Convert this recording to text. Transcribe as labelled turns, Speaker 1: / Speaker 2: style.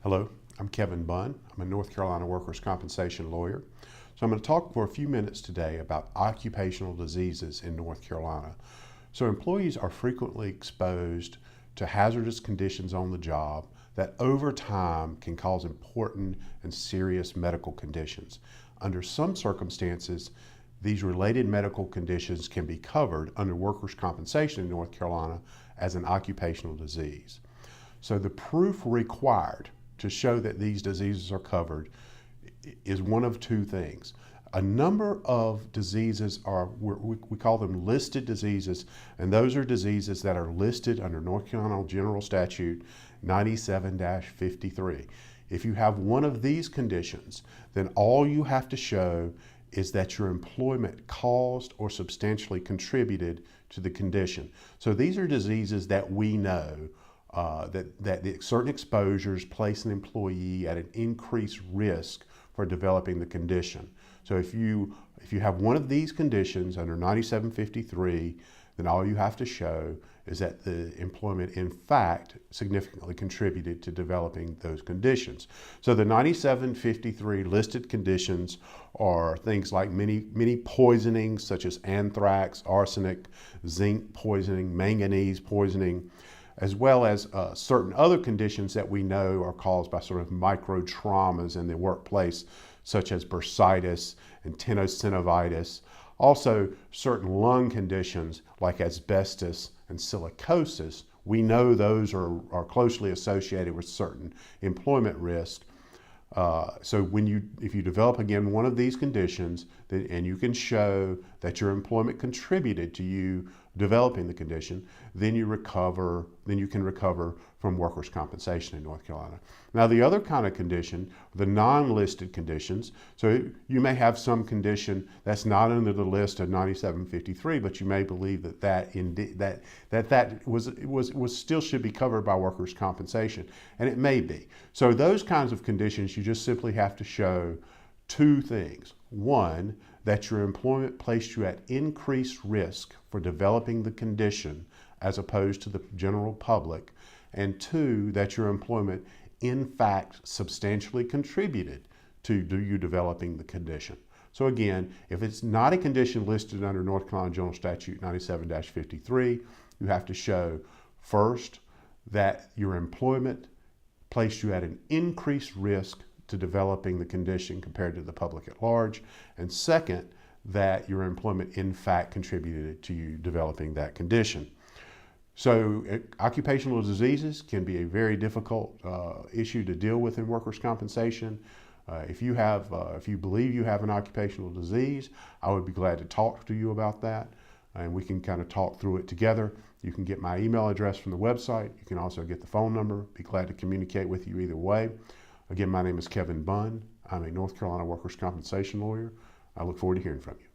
Speaker 1: Hello, I'm Kevin Bunn. I'm a North Carolina workers' compensation lawyer. So I'm going to talk for a few minutes today about occupational diseases in North Carolina. So employees are frequently exposed to hazardous conditions on the job that over time can cause important and serious medical conditions. Under some circumstances, these related medical conditions can be covered under workers' compensation in North Carolina as an occupational disease. So the proof required to show that these diseases are covered is one of two things. A number of diseases we call them listed diseases, and those are diseases that are listed under North Carolina General Statute 97-53. If you have one of these conditions, then all you have to show is that your employment caused or substantially contributed to the condition. So these are diseases that we know that certain exposures place an employee at an increased risk for developing the condition. So if you have one of these conditions under 9753, then all you have to show is that the employment in fact significantly contributed to developing those conditions. So the 9753 listed conditions are things like many poisonings such as anthrax, arsenic, zinc poisoning, manganese poisoning, as well as certain other conditions that we know are caused by sort of micro traumas in the workplace, such as bursitis and tenosynovitis. Also, certain lung conditions like asbestos and silicosis, we know those are closely associated with certain employment risk. So if you develop again one of these conditions, and you can show that your employment contributed to you developing the condition, then you can recover from workers' compensation in North Carolina. Now the other kind of condition, the non-listed conditions, so you may have some condition that's not under the list of 9753, but you may believe that still should be covered by workers' compensation, and it may be. So those kinds of conditions, you just simply have to show two things. One, that your employment placed you at increased risk for developing the condition as opposed to the general public, and two, that your employment in fact substantially contributed to you developing the condition. So again, if it's not a condition listed under North Carolina General Statute 97-53, you have to show first that your employment placed you at an increased risk to developing the condition compared to the public at large, and second, that your employment in fact contributed to you developing that condition. So occupational diseases can be a very difficult issue to deal with in workers' compensation. If you believe you have an occupational disease, I would be glad to talk to you about that, and we can kind of talk through it together. You can get my email address from the website. You can also get the phone number. Be glad to communicate with you either way. Again, my name is Kevin Bunn. I'm a North Carolina workers' compensation lawyer. I look forward to hearing from you.